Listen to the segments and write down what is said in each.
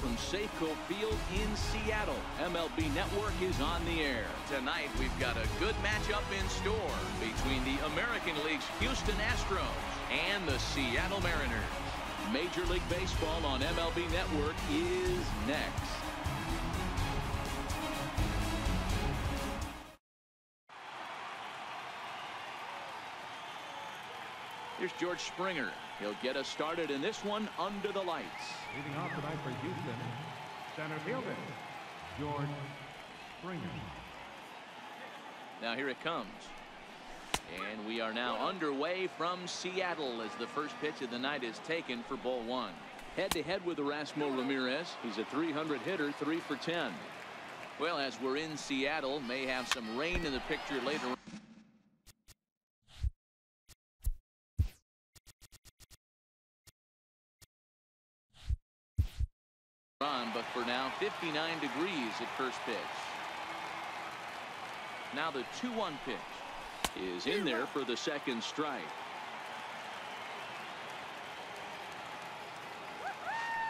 from Safeco Field in Seattle. MLB Network is on the air. Tonight, we've got a good matchup in store between the American League's Houston Astros and the Seattle Mariners. Major League Baseball on MLB Network is next. Here's George Springer. He'll get us started in this one under the lights. Leading off tonight for Houston, center fielder, George Springer. Now here it comes. And we are now underway from Seattle as the first pitch of the night is taken for ball one. Head-to-head with Erasmo Ramirez. He's a 300 hitter, 3 for 10. Well, as we're in Seattle, may have some rain in the picture later on, but for now 59 degrees at first pitch. Now the 2-1 pitch is in there for the second strike.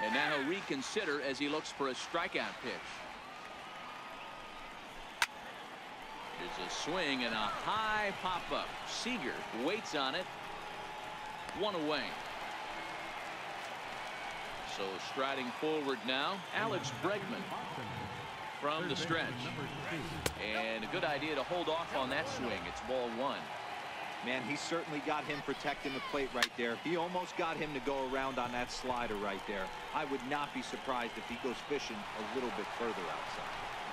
And now he'll reconsider as he looks for a strikeout pitch. There's a swing and a high pop-up. Seager waits on it. One away. So striding forward now, Alex Bregman from the stretch. And a good idea to hold off on that swing. It's ball one. Man, he certainly got him protecting the plate right there. He almost got him to go around on that slider right there. I would not be surprised if he goes fishing a little bit further outside.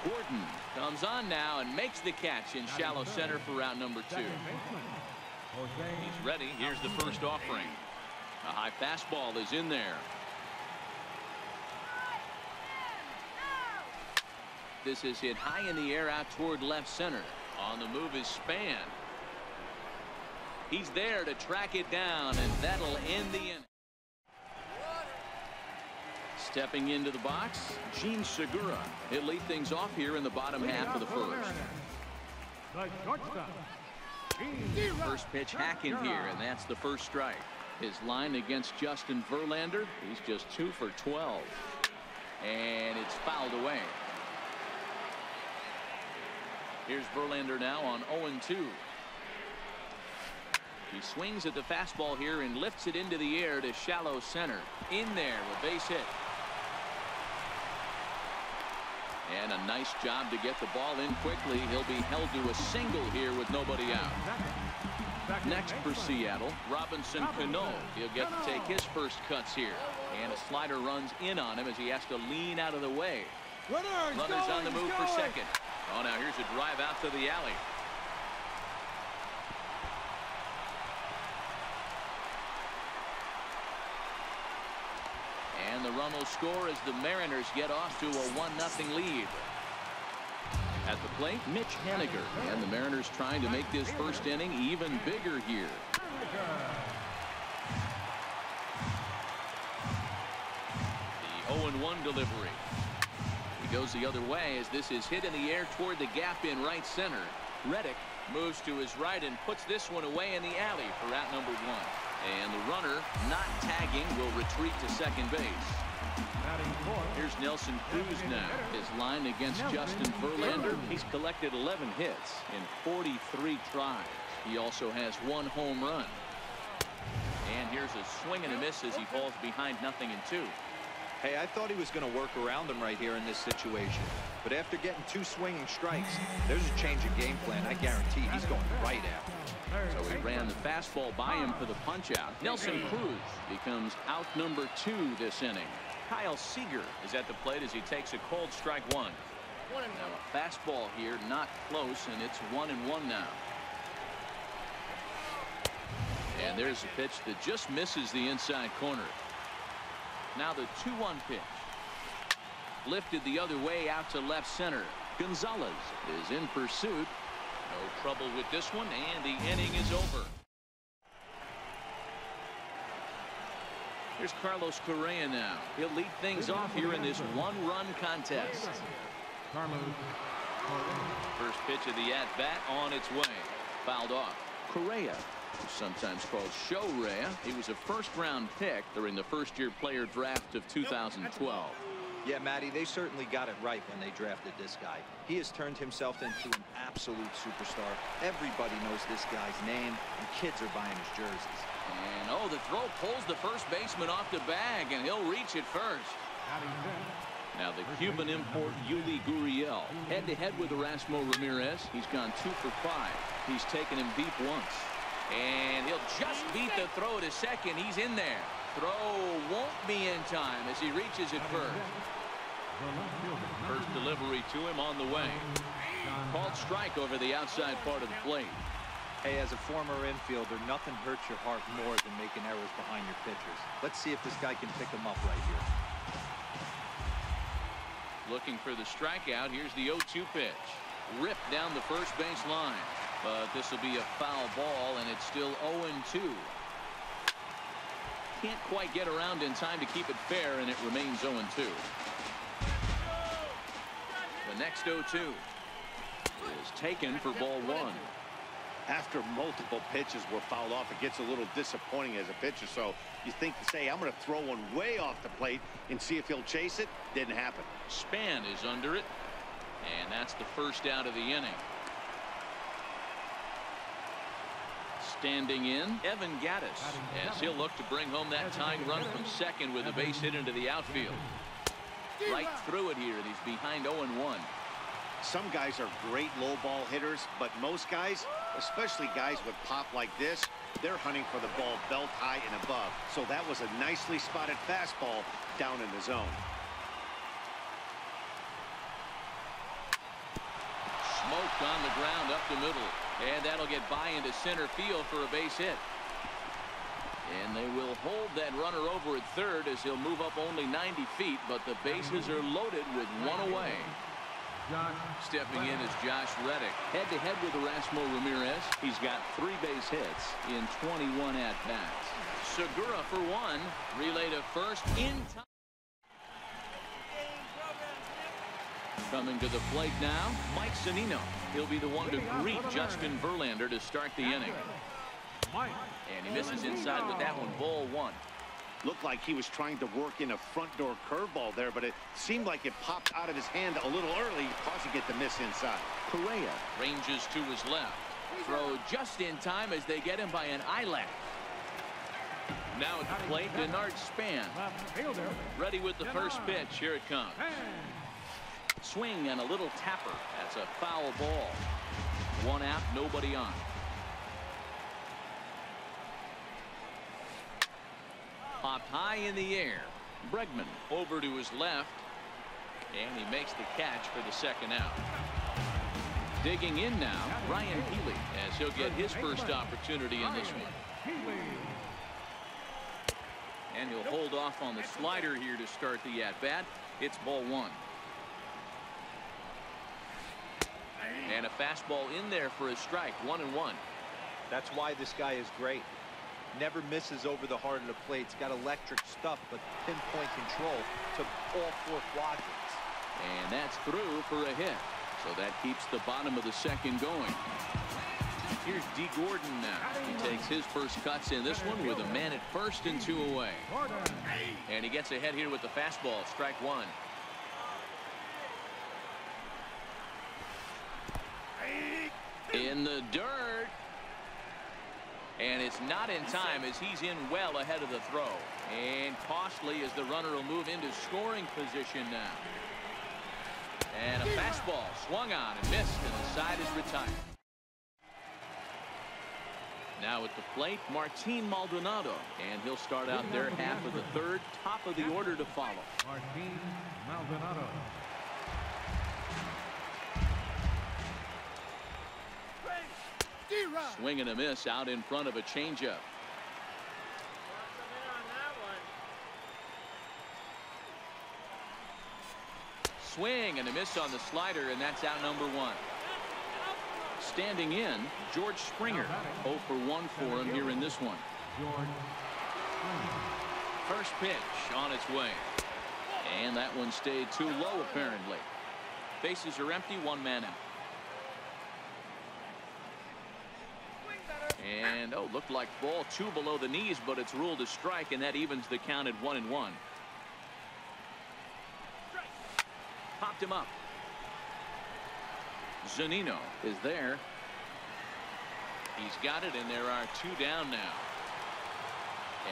Gordon comes on now and makes the catch in shallow center for route number 2. He's ready. Here's the first offering. A high fastball is in there. This is hit high in the air out toward left center. On the move is Span. He's there to track it down, and that'll end the inning. Stepping into the box, Gene Segura. He'll lead things off here in the bottom half of the first. First pitch hacking here, and that's the first strike. His line against Justin Verlander, he's just 2 for 12. And it's fouled away. Here's Verlander now on 0-2. He swings at the fastball here and lifts it into the air to shallow center. In there, a base hit. And a nice job to get the ball in quickly. He'll be held to a single here with nobody out. Next for Seattle, Robinson Cano. He'll get to take his first cuts here. And a slider runs in on him as he has to lean out of the way. Runners on the move for second. Oh, now here's a drive out to the alley. And the run will score as the Mariners get off to a 1-0 lead. At the plate, Mitch Haniger. And the Mariners trying to make this first inning even bigger here. The 0-1 delivery. He goes the other way as this is hit in the air toward the gap in right center. Reddick moves to his right and puts this one away in the alley for route number 1. And the runner, not tagging, will retreat to second base. Here's Nelson Cruz now. His line against Justin Verlander. He's collected 11 hits in 43 tries. He also has 1 home run. And here's a swing and a miss as he falls behind 0-2. Hey, I thought he was going to work around him right here in this situation. But after getting 2 swinging strikes, there's a change of game plan. I guarantee he's going right after. So he ran the fastball by him for the punch-out. Nelson Cruz becomes out number 2 this inning. Kyle Seager is at the plate as he takes a cold strike 1. Now a fastball here, not close, and it's 1-1 now. And there's a pitch that just misses the inside corner. Now the 2-1 pitch. Lifted the other way out to left center. Gonzalez is in pursuit. No trouble with this one, and the inning is over. Here's Carlos Correa now. He'll lead things off here in this 1-run contest. First pitch of the at-bat on its way. Fouled off. Correa, sometimes called Show-Rea. He was a first-round pick during the first-year player draft of 2012. Yeah, Matty, they certainly got it right when they drafted this guy. He has turned himself into an absolute superstar. Everybody knows this guy's name, and kids are buying his jerseys. And, oh, the throw pulls the first baseman off the bag, and he'll reach it first. Now the Cuban import Yuli Gurriel head-to-head with Erasmo Ramirez. He's gone 2 for 5. He's taken him deep once. And he'll just beat the throw to second. He's in there. Throw won't be in time as he reaches it first. First delivery to him on the way. Called strike over the outside part of the plate. Hey, as a former infielder, nothing hurts your heart more than making errors behind your pitchers. Let's see if this guy can pick them up right here. Looking for the strikeout. Here's the 0-2 pitch. Ripped down the first base line. But this will be a foul ball, and it's still 0-2. Can't quite get around in time to keep it fair, and it remains 0-2. The next 0-2 is taken for ball 1. After multiple pitches were fouled off, it gets a little disappointing as a pitcher. So you think to say, I'm going to throw one way off the plate and see if he'll chase it. Didn't happen. Span is under it, and that's the first out of the inning. Standing in, Evan Gattis, as he'll look to bring home that tying run from second with a base hit into the outfield. Right through it here, and he's behind 0-1. Some guys are great low ball hitters, but most guys, especially guys with pop like this, they're hunting for the ball belt high and above. So that was a nicely spotted fastball down in the zone. Smoked on the ground up the middle, and that'll get by into center field for a base hit. And they will hold that runner over at third as he'll move up only 90 feet, but the bases are loaded with one away. Stepping in is Josh Reddick, head-to-head with Erasmo Ramirez. He's got 3 base hits in 21 at-bats. Segura for 1, relay to first in time. Coming to the plate now, Mike Zunino. He'll be the one to greet Justin Verlander to start the inning. And he misses inside with that one, ball 1. Looked like he was trying to work in a front door curveball there, but it seemed like it popped out of his hand a little early, causing it to miss inside. Correa ranges to his left. Throw just in time as they get him by an eyelash. Now at the plate, Denard Span. Ready with the first pitch. Here it comes. Swing and a little tapper. That's a foul ball. 1 out, nobody on. Popped high in the air. Bregman over to his left, and he makes the catch for the second out. Digging in now, Ryan Healy, as he'll get his first opportunity in this one. And he'll hold off on the slider here to start the at-bat. It's ball 1. And a fastball in there for a strike, 1-1. That's why this guy is great. Never misses over the heart of the plate. He's got electric stuff, but pinpoint control to all 4 quadrants. And that's through for a hit. So that keeps the bottom of the second going. Here's D. Gordon now. He takes his first cuts in this one with a man at first and 2 away. And he gets ahead here with the fastball, strike 1. In the dirt. And it's not in time as he's in well ahead of the throw. And costly as the runner will move into scoring position now. And a fastball swung on and missed, and the side is retired. Now at the plate, Martin Maldonado. And he'll start out their half of the third, top of the order to follow. Martin Maldonado. Swing and a miss out in front of a changeup. Swing and a miss on the slider, and that's out number 1. Standing in, George Springer. 0 for 1 for him here in this one. First pitch on its way. And that one stayed too low apparently. Bases are empty, 1 man out. And, oh, looked like ball 2 below the knees, but it's ruled a strike, and that evens the count at 1-1. Popped him up. Zunino is there. He's got it, and there are 2 down now.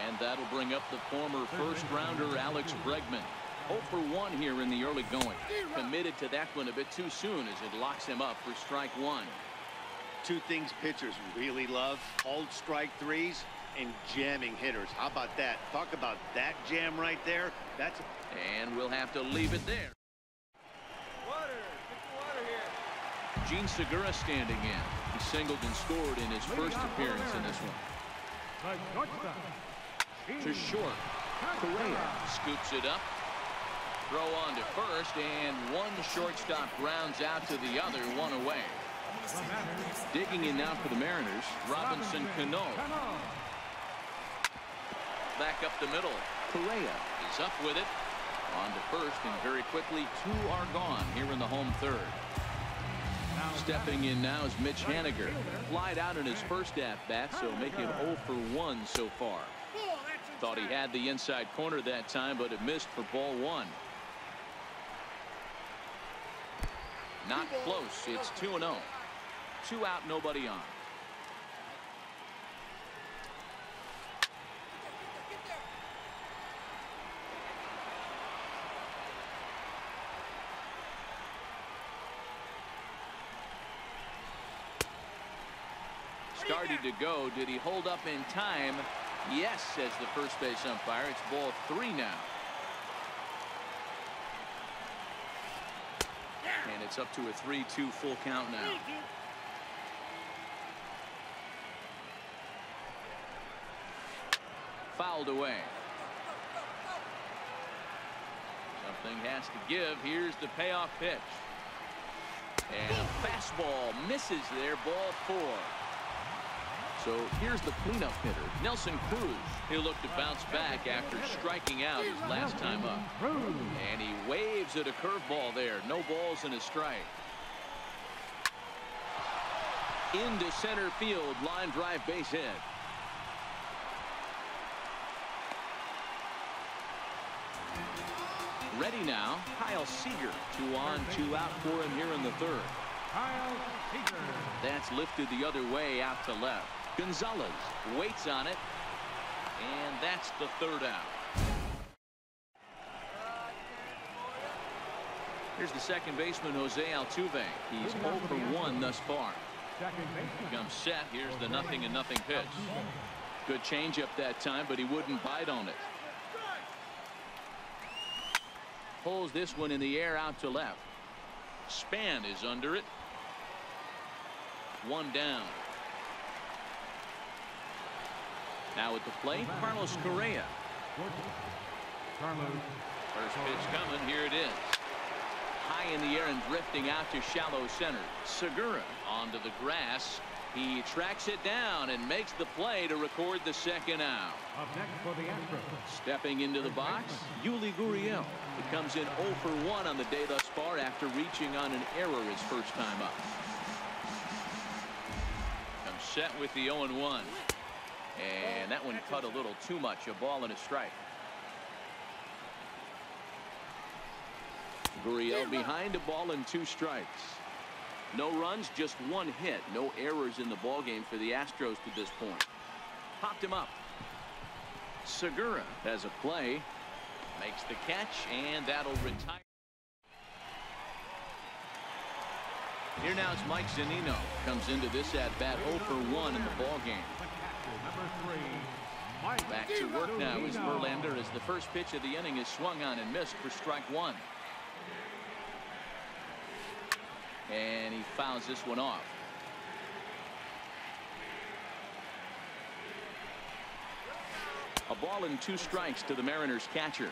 And that'll bring up the former first-rounder Alex Bregman. 0 for 1 here in the early going. Committed to that one a bit too soon as it locks him up for strike 1. 2 things pitchers really love: called strike threes and jamming hitters. How about that? Talk about that jam right there. That's. And we'll have to leave it there. Gene Segura standing in. He singled and scored in his first appearance in this one. To short. Correa scoops it up. Throw on to first, and one shortstop grounds out to the other, 1 away. Digging in now for the Mariners, Robinson Cano. Back up the middle. Correa is up with it. On to first, and very quickly 2 are gone here in the home third. Stepping in now is Mitch Haniger. Flied out in his first at-bat, so making it 0 for 1 so far. Thought he had the inside corner that time, but it missed for ball 1. Not close. It's 2-0. 2 out, nobody on. Started to go. Did he hold up in time? Yes, says the first base umpire. It's ball 3 now. And it's up to a 3-2 full count now. Fouled away. Something has to give. Here's the payoff pitch. And a fastball misses there. Ball 4. So here's the cleanup hitter, Nelson Cruz. He'll look to bounce back after striking out his last time up. And he waves at a curveball there. No balls and a strike. Into center field, line drive, base hit. Ready now, Kyle Seager. 2 on, 2 out for him here in the third. Kyle Seager. That's lifted the other way out to left. Gonzalez waits on it, and that's the 3rd out. Here's the second baseman, Jose Altuve. He's 0 for 1 thus far. Comes set. Here's the 0-0 pitch. Good changeup that time, but he wouldn't bite on it. Pulls this one in the air out to left. Span is under it. 1 down. Now at the plate, Carlos Correa. First pitch coming. Here it is. High in the air and drifting out to shallow center. Segura onto the grass. He tracks it down and makes the play to record the 2nd out. Up next for the Astros. Stepping into the box, Yuli Gurriel. It comes in 0 for 1 on the day thus far after reaching on an error his first time up. Comes set with the 0-1. And that one cut a little too much. A ball and a strike. Gurriel behind, a ball and 2 strikes. No runs, just 1 hit. No errors in the ballgame for the Astros to this point. Popped him up. Segura has a play. Makes the catch, and that'll retire. Here now is Mike Zunino. Comes into this at-bat 0 for 1 in the ballgame. Back to work now is Verlander as the first pitch of the inning is swung on and missed for strike 1. And he fouls this one off. A ball and 2 strikes to the Mariners catcher.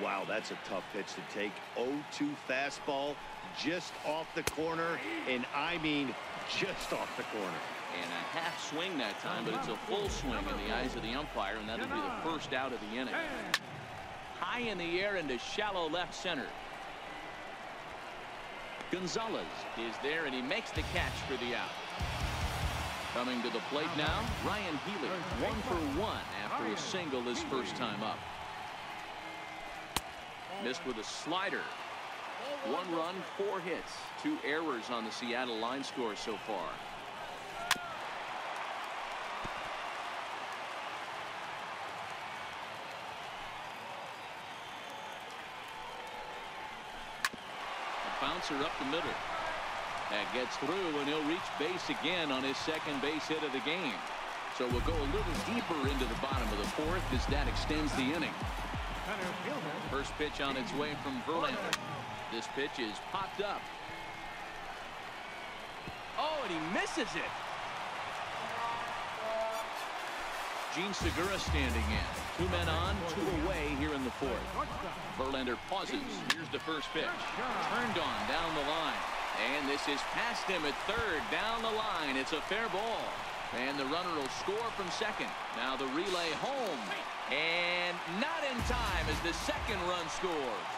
Wow, that's a tough pitch to take. 0-2 fastball just off the corner, and I mean just off the corner. And a half swing that time, but it's a full swing in the eyes of the umpire, and that'll be the first out of the inning. High in the air into shallow left center. Gonzalez is there, and he makes the catch for the out. Coming to the plate now, Ryan Healy, 1 for 1 after a single his first time up. Missed with a slider. 1 run, 4 hits, 2 errors on the Seattle line score so far. A bouncer up the middle. That gets through, and he'll reach base again on his second base hit of the game. So we'll go a little deeper into the bottom of the 4th as that extends the inning. First pitch on its way from Verlander. This pitch is popped up. Oh, and he misses it. Gene Segura standing in. 2 men on, 2 away here in the 4th. Verlander pauses. Here's the first pitch. Turned on down the line. And this is past him at 3rd, down the line. It's a fair ball. And the runner will score from 2nd. Now the relay home. And not in time as the 2nd run scores.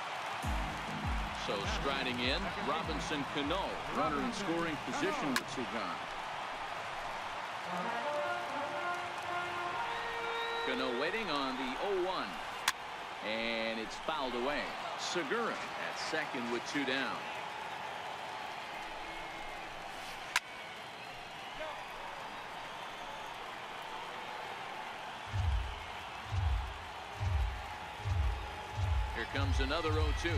So striding in, Robinson Cano, runner in scoring position with Sugan. Cano waiting on the 0-1. And it's fouled away. Segura at 2nd with 2 down. Here comes another 0-2.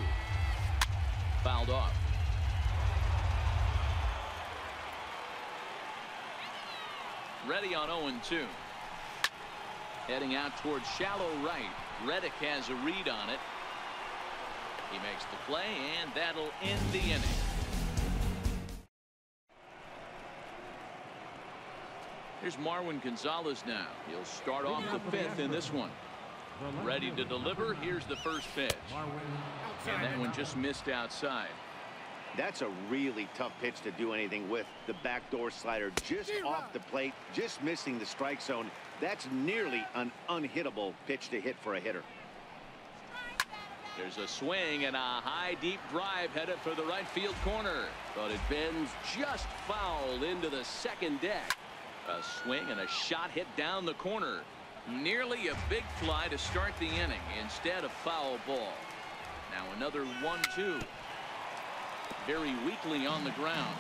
Fouled off. Ready on 0-2. Heading out towards shallow right. Reddick has a read on it. He makes the play, and that'll end the inning. Here's Marwin Gonzalez now. He'll start off the 5th in this one. Ready to deliver. Here's the first pitch. And that one just missed outside. That's a really tough pitch to do anything with. The backdoor slider just off the plate, just missing the strike zone. That's nearly an unhittable pitch to hit for a hitter. There's a swing and a high deep drive headed for the right field corner. But it bends just foul into the 2nd deck. A swing and a shot hit down the corner. Nearly a big fly to start the inning. Instead, a foul ball. Now another 1-2. Very weakly on the ground.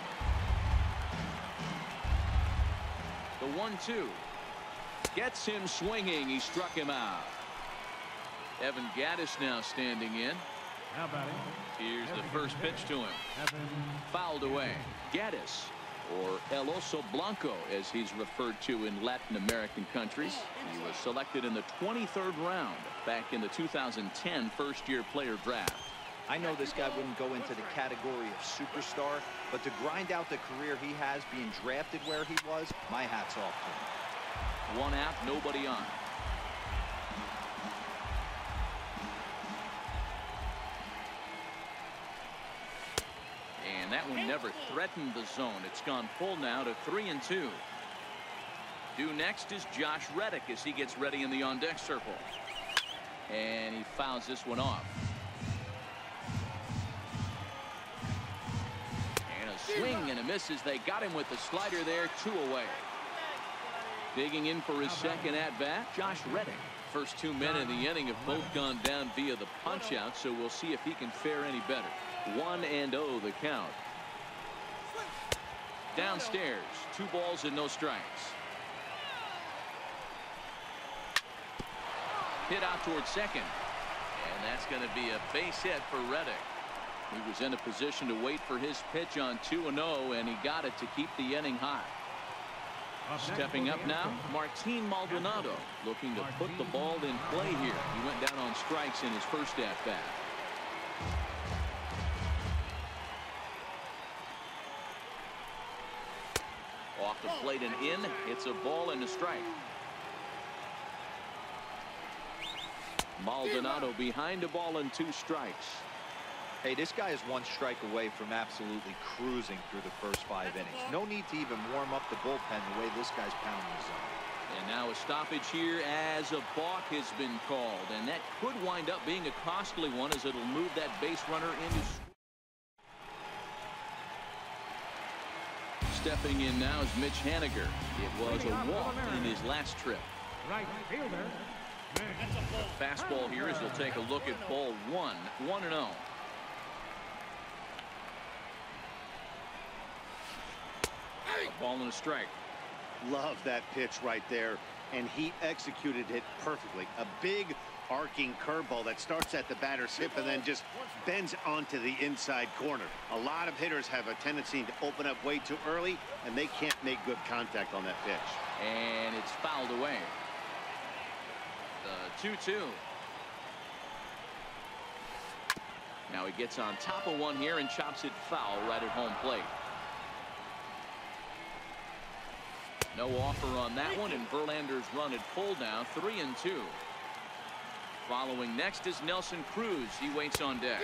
The 1-2 gets him swinging. He struck him out. Evan Gattis now standing in. Here's the first pitch to him. Fouled away. Gattis, or El Oso Blanco as he's referred to in Latin American countries. He was selected in the 23rd round back in the 2010 first-year player draft. I know this guy wouldn't go into the category of superstar, but to grind out the career he has being drafted where he was, my hat's off to him. 1 out, nobody on. And that one never threatened the zone. It's gone full now to 3-2. Due next is Josh Reddick as he gets ready in the on-deck circle. And he fouls this one off. And a swing and a miss as they got him with the slider there. 2 away. Digging in for his 2nd at-bat, Josh Reddick. First 2 men in the inning have both gone down via the punch-out, so we'll see if he can fare any better. 1-0 the count. Downstairs, 2 balls and no strikes. Hit out towards 2nd. And that's going to be a base hit for Reddick. He was in a position to wait for his pitch on 2-0, and he got it to keep the inning hot. Stepping up now, Martin Maldonado looking to put the ball in play here. He went down on strikes in his first at-bat. Off the plate and in. It's a ball and a strike. Maldonado behind a ball and 2 strikes. Hey, this guy is 1 strike away from absolutely cruising through the first 5 innings. No need to even warm up the bullpen the way this guy's pounding the zone. And now a stoppage here as a balk has been called. And that could wind up being a costly one as it'll move that base runner into. Stepping in now is Mitch Haniger. It was a walk in his last trip. Right fielder. The fastball here as he'll take a look at ball 1. 1-0. Ball and a strike. Love that pitch right there, and he executed it perfectly. A big arcing curveball that starts at the batter's hip and then just bends onto the inside corner. A lot of hitters have a tendency to open up way too early, and they can't make good contact on that pitch. And it's fouled away. The 2-2. Now he gets on top of one here and chops it foul right at home plate. No offer on that one, and Verlander's run at pull now, 3-2. Following next is Nelson Cruz. He waits on deck.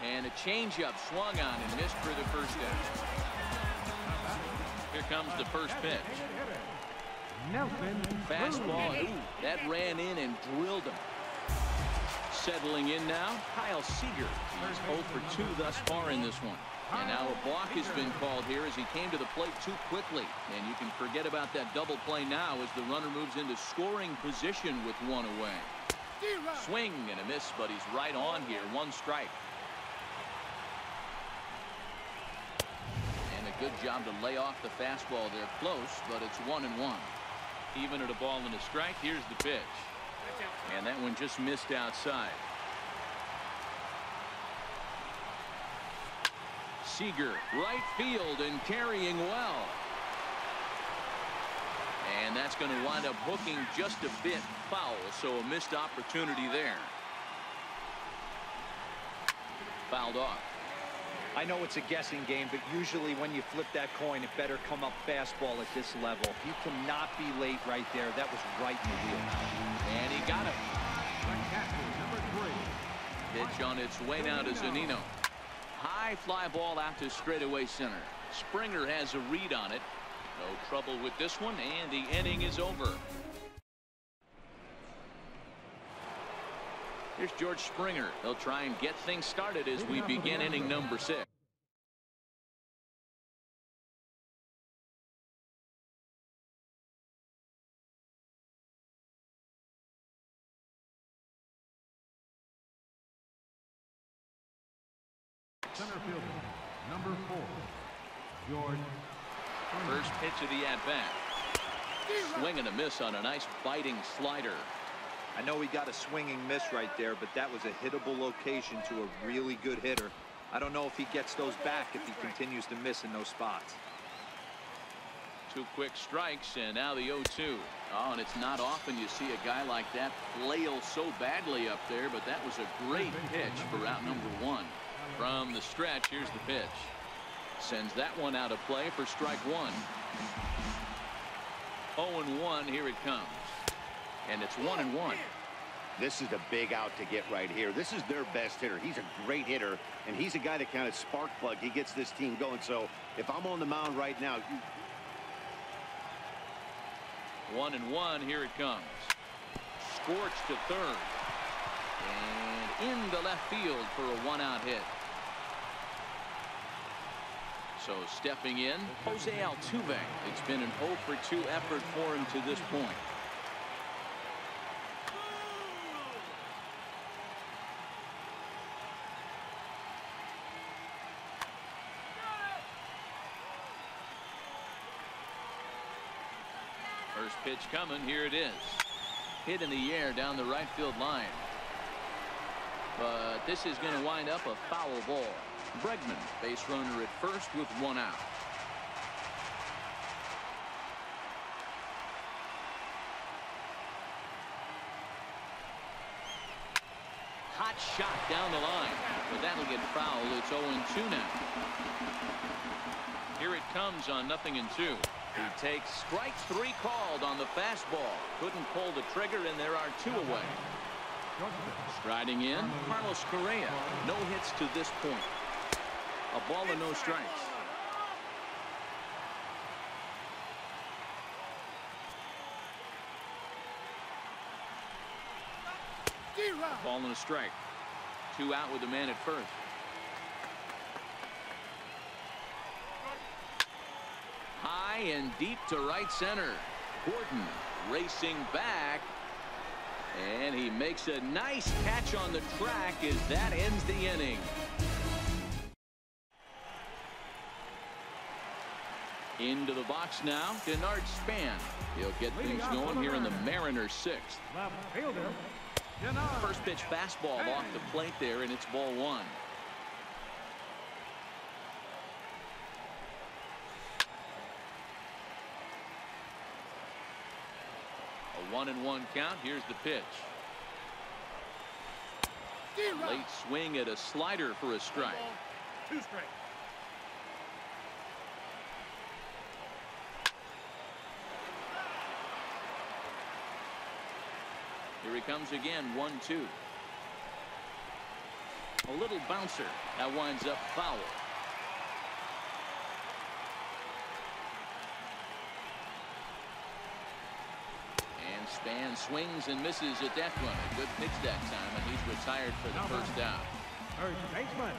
And a changeup swung on and missed for the first out. Here comes the first pitch. Fastball. Ooh, that ran in and drilled him. Settling in now, Kyle Seager. He's 0 for 2 thus far in this one. And now a balk has been called here as he came to the plate too quickly. And you can forget about that double play now as the runner moves into scoring position with one away. Swing and a miss, but he's right on here. One strike. And a good job to lay off the fastball there close, but it's 1-1. Even at a ball and a strike, here's the pitch. And that one just missed outside. Seager, right field and carrying well. And that's going to wind up hooking just a bit foul, so a missed opportunity there. Fouled off. I know it's a guessing game, but usually when you flip that coin, it better come up fastball at this level. You cannot be late right there. That was right in the wheel. And he got it. Pitch on its way now to Zunino. High fly ball out to straightaway center. Springer has a read on it. No trouble with this one, and the inning is over. Here's George Springer. He'll try and get things started as we begin inning number 6. Center fielder, number 4, George. First pitch of the at-bat. Swing and a miss on a nice biting slider. I know he got a swinging miss right there, but that was a hittable location to a really good hitter. I don't know if he gets those back if he continues to miss in those spots. 2 quick strikes, and now the 0-2. Oh, and it's not often you see a guy like that flail so badly up there, but that was a great pitch for out number 1. From the stretch, here's the pitch. Sends that one out of play for strike 1. 0-1, here it comes. And it's 1-1. This is a big out to get right here. This is their best hitter. He's a great hitter, and he's a guy that kind of spark plug. He gets this team going. So if I'm on the mound right now, 1-1, here it comes. Scorched to third. And into left field for a 1-out hit. So stepping in, Jose Altuve. It's been an 0 for 2 effort for him to this point. First pitch coming. Here it is. Hit in the air down the right field line. But this is going to wind up a foul ball. Bregman, base runner at first with 1 out. Hot shot down the line, but that'll get fouled. It's 0-2 now. Here it comes on 0-2. He takes strike 3 called on the fastball. Couldn't pull the trigger, and there are 2 away. Striding in, Carlos Correa. No hits to this point. A ball and no strikes. A ball and a strike. 2 out with the man at first. High and deep to right center. Gordon racing back. And he makes a nice catch on the track as that ends the inning. Into the box now, Denard Span. He'll get things going here in the Mariners' sixth. Left fielder, Denard. First pitch fastball off the plate there, and it's ball one. A 1-1 count. Here's the pitch. Late swing at a slider for a strike. 2 straight. Here he comes again, 1-2. A little bouncer. That winds up foul. And Span swings and misses at that one. A good pitch that time, and he's retired for the first out. First baseman,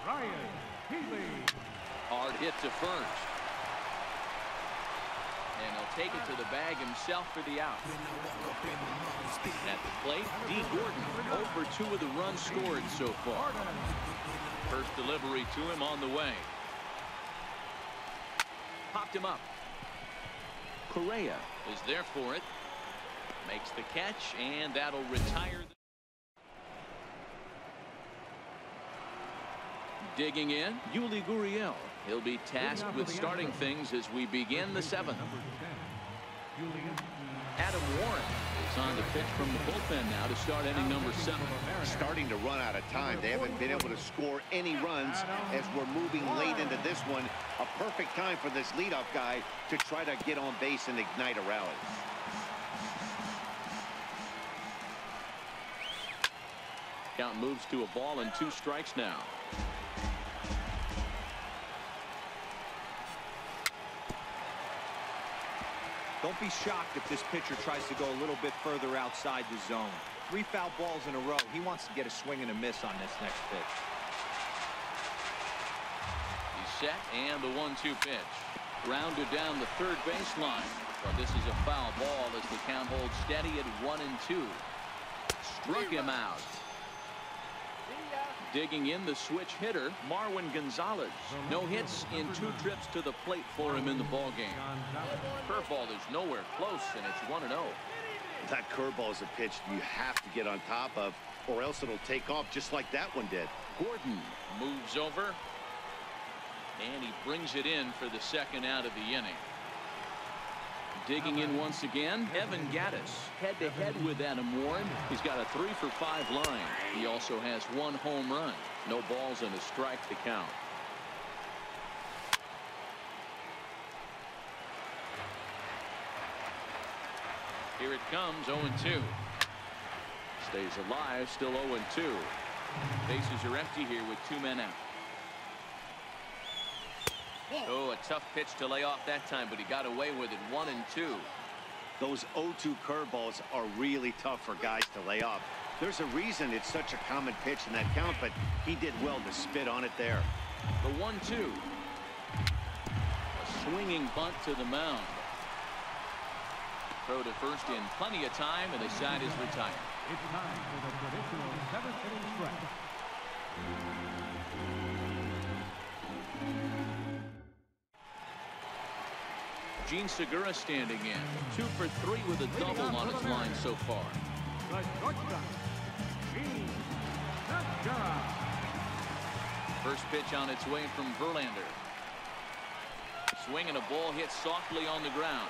Ryan Healy. Hard hit to first. And he'll take it to the bag himself for the out. At the plate, D. Gordon, 0 for 2 of the runs scored so far. First delivery to him on the way. Popped him up. Correa is there for it. Makes the catch, and that'll retire. Digging in, Yuli Gurriel. He'll be tasked with starting things as we begin the 7th. Adam Warren is on the pitch from the bullpen now to start inning number 7. Starting to run out of time. They haven't been able to score any runs as we're moving late into this one. A perfect time for this leadoff guy to try to get on base and ignite a rally. Count moves to a ball and 2 strikes now. Don't be shocked if this pitcher tries to go a little bit further outside the zone. 3 foul balls in a row. He wants to get a swing and a miss on this next pitch. He's set, and the 1-2 pitch. Grounded down the third baseline. But this is a foul ball as the count holds steady at 1-2. Struck him out. Digging in, the switch hitter, Marwin Gonzalez. No hits in 2 trips to the plate for him in the ballgame. Curveball is nowhere close, and it's 1-0. That curveball is a pitch you have to get on top of, or else it'll take off just like that one did. Gordon moves over, and he brings it in for the 2nd out of the inning. Digging in once again, Evan Gattis head-to-head with Adam Warren. He's got a 3 for 5 line. He also has 1 home run. No balls and a strike to count. Here it comes, 0-2. Stays alive, still 0-2. Bases are empty here with 2 men out. Oh, a tough pitch to lay off that time, but he got away with it. 1-2. Those 0-2 curveballs are really tough for guys to lay off. There's a reason it's such a common pitch in that count, but he did well to spit on it there. The 1-2. A swinging bunt to the mound. Throw to first in plenty of time, and the side is retired. It's time for the traditional 7th inning stretch. Gene Segura standing in. 2 for 3 with a double on his line so far. The shortstop, Gene Segura. First pitch on its way from Verlander. Swing and a ball hit softly on the ground.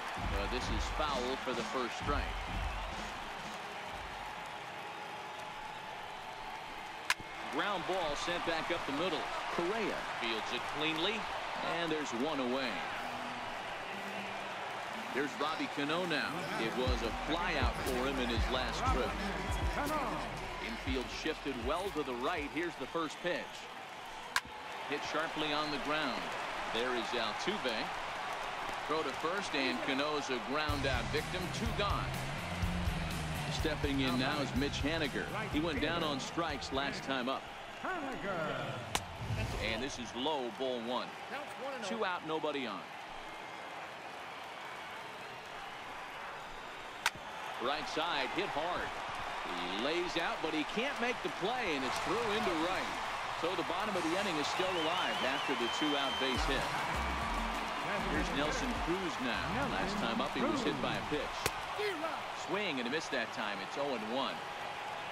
This is foul for the first strike. Ground ball sent back up the middle. Correa fields it cleanly, and there's 1 away. Here's Robbie Cano now. It was a flyout for him in his last trip. Infield shifted well to the right. Here's the first pitch. Hit sharply on the ground. There is Altuve. Throw to first, and Cano's a ground out victim. 2 gone. Stepping in now is Mitch Haniger. He went down on strikes last time up. And this is low, ball 1. 2 out, nobody on. Right side, hit hard. He lays out, but he can't make the play, and it's through into right. So the bottom of the inning is still alive after the 2-out base hit. Here's Nelson Cruz now. Last time up, he was hit by a pitch. Swing, and he missed that time. It's 0-1.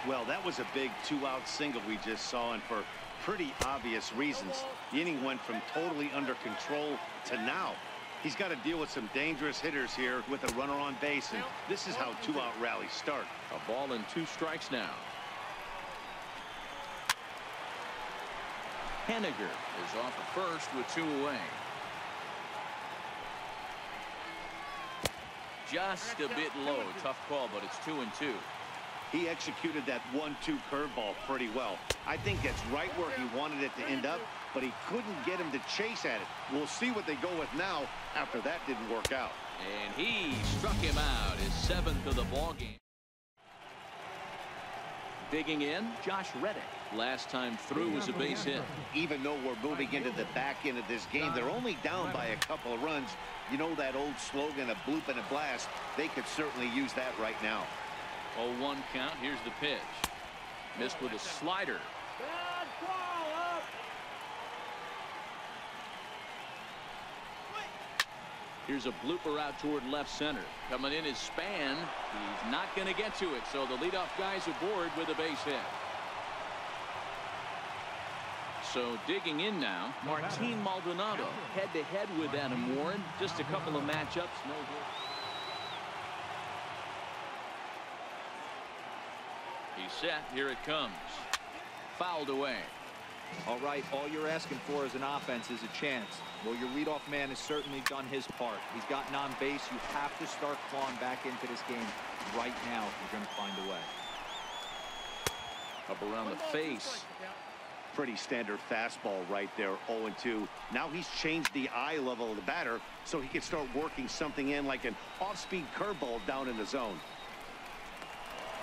Well, that was a big two-out single we just saw, and for pretty obvious reasons. The inning went from totally under control to now. He's got to deal with some dangerous hitters here with a runner on base, and this is how two-out rallies start. A ball and 2 strikes now. Henniger is off at first with 2 away. Just a bit low. Tough call, but it's 2-2. He executed that 1-2 curveball pretty well. I think that's right where he wanted it to end up, but he couldn't get him to chase at it. We'll see what they go with now after that didn't work out. And he struck him out, his 7th of the ball game. Digging in, Josh Reddick. Last time through was a base hit. Even though we're moving into the back end of this game, they're only down by a couple of runs. You know that old slogan, a bloop and a blast. They could certainly use that right now. 0-1 count. Here's the pitch. Missed with a slider. Here's a blooper out toward left center. Coming in is Span. He's not going to get to it, so the leadoff guy's aboard with a base hit. So digging in now, Martin Maldonado head-to-head with Adam Warren. Just a couple of matchups, no hit. He's set. Here it comes. Fouled away. All right, all you're asking for as an offense is a chance. Well, your leadoff man has certainly done his part. He's gotten on base. You have to start clawing back into this game right now if you're going to find a way. Up around the face. Pretty standard fastball right there, 0-2. Now he's changed the eye level of the batter so he can start working something in like an off-speed curveball down in the zone.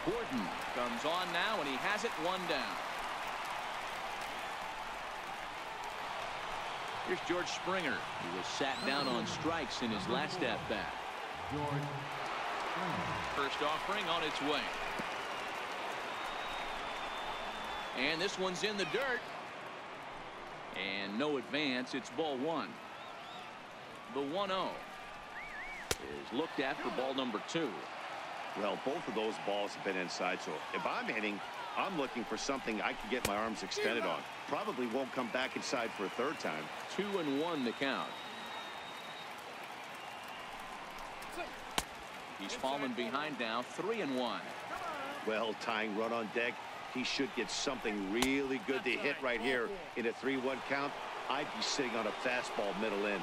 Gordon comes on now, and he has it 1 down. Here's George Springer. He was sat down on strikes in his last at-bat. First offering on its way. And this one's in the dirt. And no advance. It's ball 1. The 1-0 is looked at for ball number 2. Well, both of those balls have been inside, so if I'm hitting, I'm looking for something I can get my arms extended on. Probably won't come back inside for a 3rd time. 2-1 the count. He's fallen behind now, 3-1. Well, tying run on deck. He should get something really good to hit right here in a 3-1 count. I'd be sitting on a fastball middle in.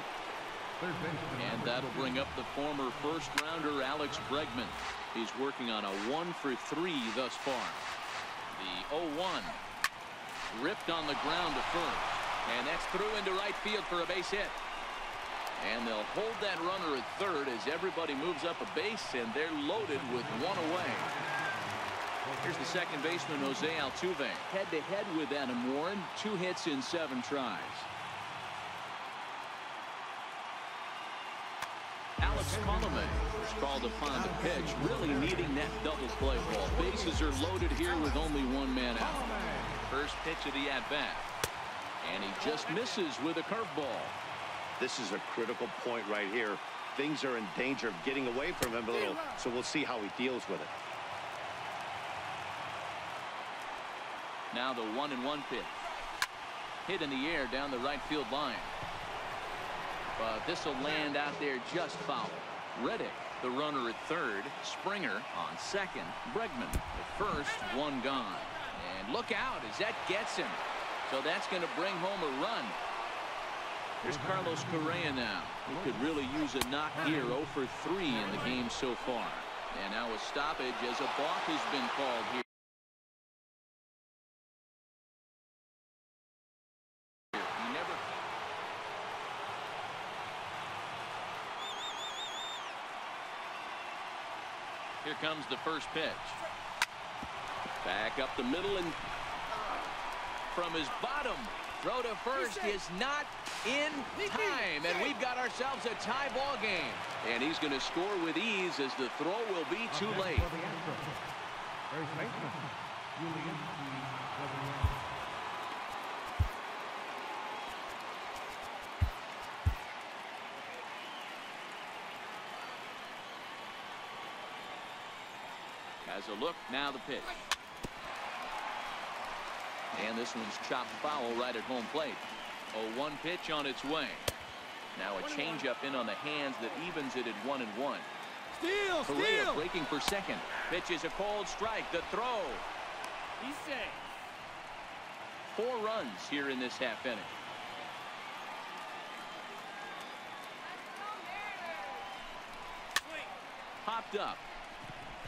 And that'll bring up the former first-rounder Alex Bregman. He's working on a 1-for-3 thus far. The 0-1 ripped on the ground to first, and that's through into right field for a base hit. And they'll hold that runner at third as everybody moves up a base, and they're loaded with 1 away. Here's the second baseman, Jose Altuve, head-to-head with Adam Warren. 2 hits in 7 tries. Alex Colomé was called upon to pitch, really needing that double play ball. Bases are loaded here with only 1 man out. First pitch of the at-bat. And he just misses with a curveball. This is a critical point right here. Things are in danger of getting away from him a little, so we'll see how he deals with it. Now the 1-1 pitch. Hit in the air down the right field line. But this will land out there just foul. Reddick, the runner at third. Springer on second. Bregman at first. 1 gone. And look out as that gets him. So that's going to bring home a run. Here's Carlos Correa now. He could really use a knock here. 0 for 3 in the game so far. And now a stoppage as a balk has been called here. Here comes the first pitch. Back up the middle, and from his bottom, throw to first is not in time. And we've got ourselves a tie ball game. And he's going to score with ease as the throw will be too late. Has a look. Now the pitch. And this one's chopped foul right at home plate. 0-1 pitch on its way. Now a changeup in on the hands that evens it at 1-1. Correa breaking for second. Pitch is a cold strike. The throw. He's safe. 4 runs here in this half inning. Popped up.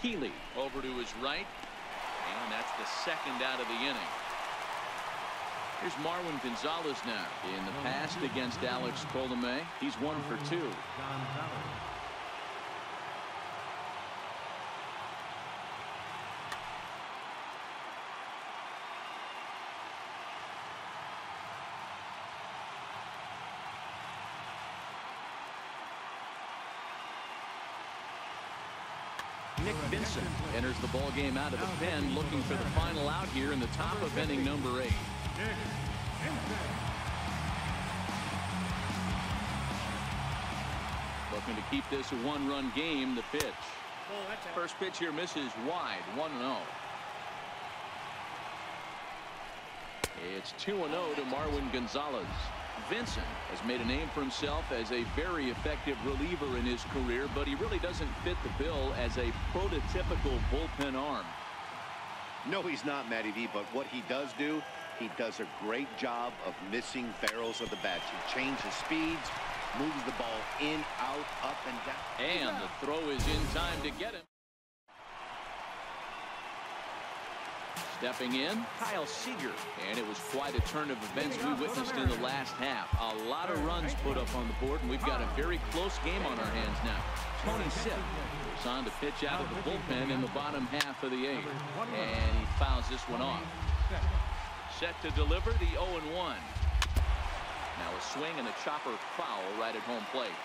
Healy over to his right. And that's the second out of the inning. Here's Marwin Gonzalez now. In the past against Alex Colomé, he's 1 for 2. Nick Vincent enters the ball game out of the pen, looking for the final out here in the top of inning number 8. Looking to keep this a 1-run game. The pitch. First pitch here misses wide. 1-0. It's 2-0 to Marwin Gonzalez. Vincent has made a name for himself as a very effective reliever in his career, but he really doesn't fit the bill as a prototypical bullpen arm. No, he's not, Matty V, but what he does do, he does a great job of missing barrels of the bat. He changes speeds, moves the ball in, out, up, and down. And the throw is in time to get him. Stepping in, Kyle Seager. And it was quite a turn of events we witnessed in the last half. A lot of runs put up on the board, and we've got a very close game on our hands now. Tony Sipp is on to pitch out of the bullpen in the bottom half of the 8th. And he fouls this one off. Set to deliver the 0-1. Now a swing and a chopper foul right at home plate.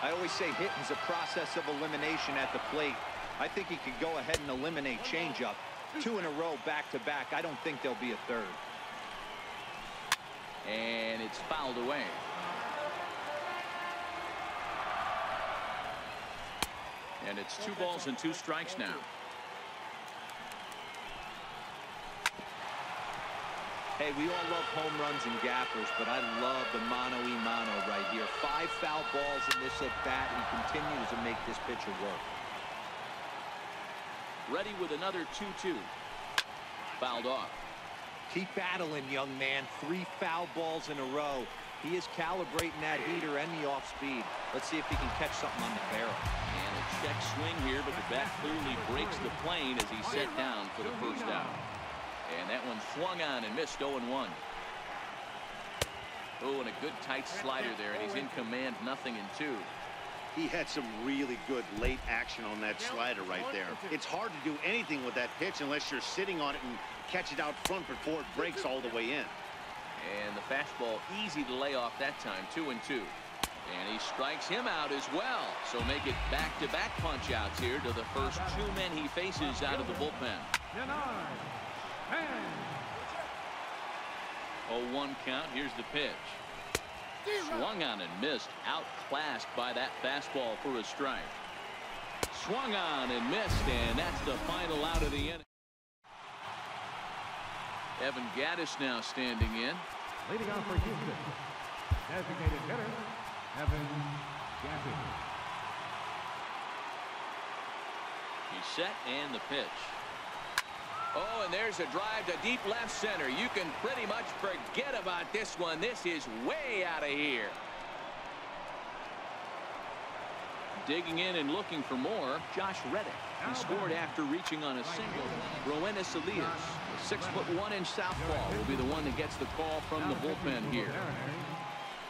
I always say hitting's a process of elimination at the plate. I think he could go ahead and eliminate changeup. 2 in a row back-to-back. I don't think there'll be a third. And it's fouled away. And it's 2 balls and 2 strikes now. Hey, we all love home runs and gappers, but I love the mano-a-mano right here. 5 foul balls in this at-bat, and he continues to make this pitcher work. Ready with another 2-2. Fouled off. Keep battling, young man. 3 foul balls in a row. He is calibrating that heater and the off-speed. Let's see if he can catch something on the barrel. And a check swing here, but the bat clearly breaks the plane as he's set down for the first out. And that one swung on and missed. 0-1. Oh, and a good tight slider there, and he's in command. 0-2. He had some really good late action on that slider right there. It's hard to do anything with that pitch unless you're sitting on it and catch it out front before it breaks all the way in. And the fastball easy to lay off that time. 2-2. And he strikes him out as well. So make it back-to-back punch-outs here to the first 2 men he faces out of the bullpen. 0-1 count. Here's the pitch. Swung on and missed. Outclassed by that fastball for a strike. Swung on and missed, and that's the final out of the inning. Evan Gattis now standing in. Leading off for Houston, designated hitter, Evan Gattis. He's set, and the pitch. Oh, and there's a drive to deep left center. You can pretty much forget about this one. This is way out of here. Digging in and looking for more, Josh Reddick. He scored after reaching on a single. Roenis Elias, a 6'1" southpaw, will be the one that gets the call from the bullpen here.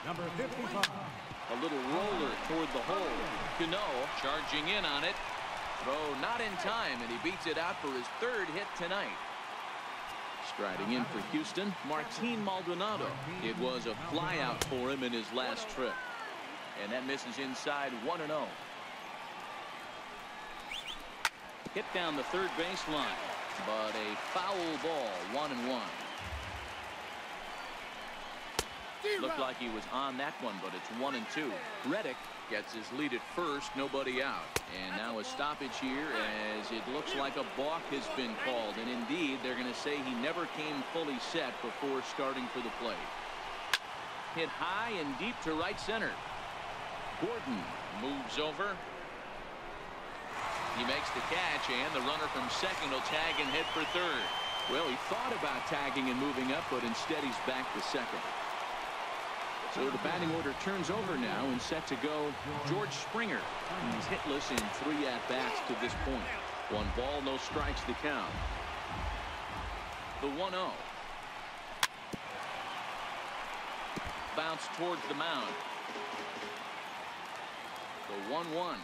Number 55. A little roller toward the hole. Cano charging in on it. Throw not in time, and he beats it out for his 3rd hit tonight. Striding in for Houston, Martin Maldonado. It was a flyout for him in his last trip. And that misses inside. 1-0. Hit down the third baseline, but a foul ball. 1-1. Looked like he was on that one, but it's 1-2. Reddick gets his lead at first, nobody out. And now a stoppage here as it looks like a balk has been called. And indeed, they're going to say he never came fully set before starting for the plate. Hit high and deep to right center. Gordon moves over. He makes the catch, and the runner from second will tag and hit for third. Well, he thought about tagging and moving up, but instead he's back to second. So the batting order turns over now and set to go George Springer. He's hitless in 3 at-bats to this point. 1 ball, no strikes to count. The 1-0. Bounce towards the mound. The 1-1.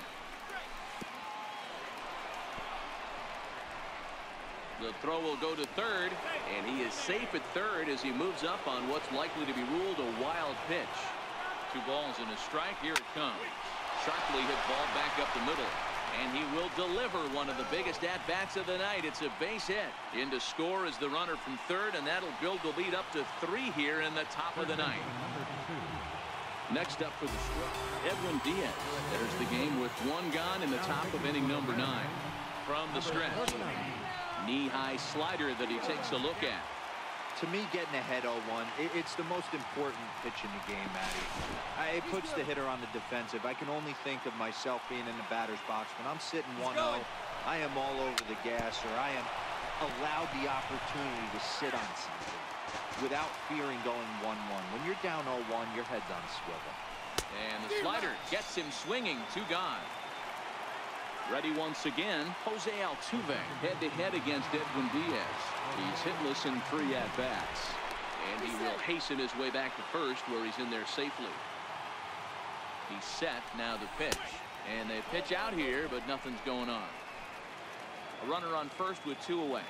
The throw will go to third, and he is safe at third as he moves up on what's likely to be ruled a wild pitch. 2 balls and a strike. Here it comes. Sharply hit ball back up the middle, and he will deliver one of the biggest at-bats of the night. It's a base hit. In to score is the runner from third, and that'll build the lead up to 3 here in the top of the ninth. Next up for the stretch, Edwin Diaz enters the game with 1 gone in the top of inning number 9. From the stretch, knee-high slider that he takes a look at. To me, getting ahead 0-1, it's the most important pitch in the game, Matty. It puts the hitter on the defensive. I can only think of myself being in the batter's box. When I'm sitting 1-0, I am all over the gas, or I am allowed the opportunity to sit on something without fearing going 1-1. When you're down 0-1, your head's on a swivel. And the slider gets him swinging. 2 gone. Ready once again, Jose Altuve head-to-head against Edwin Diaz. He's hitless in 3 at-bats. And he will hasten his way back to first where he's in there safely. He's set, now the pitch. And they pitch out here, but nothing's going on. A runner on first with 2 away.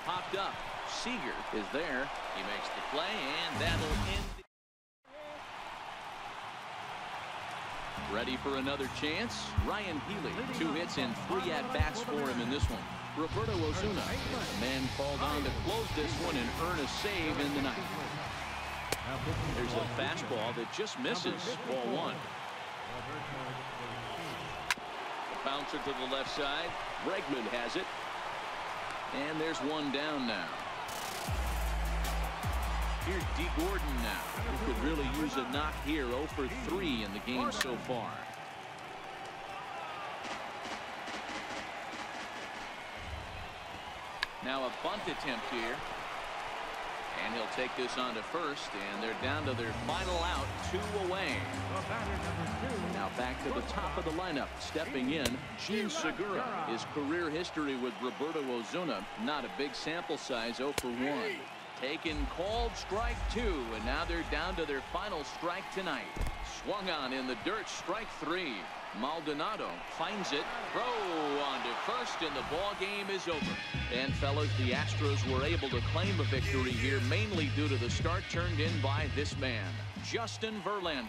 Popped up. Seager is there. He makes the play, and that'll end. Ready for another chance? Ryan Healy, 2 hits and 3 at-bats for him in this one. Roberto Osuna, the man called on to close this one and earn a save in the ninth. There's a fastball that just misses. Ball 1. Bouncer to the left side. Bregman has it. And there's 1 down now. Here's D. Gordon now, who could really use a knock here. 0 for 3 in the game so far. Now a bunt attempt here. And he'll take this on to first, and they're down to their final out, 2 away. Now back to the top of the lineup, stepping in, Gene Segura. His career history with Roberto Osuna, not a big sample size, 0 for 1. Taken, called, strike 2, and now they're down to their final strike tonight. Swung on in the dirt, strike 3. Maldonado finds it, throw on to first, and the ball game is over. And fellas, the Astros were able to claim a victory here, mainly due to the start turned in by this man, Justin Verlander.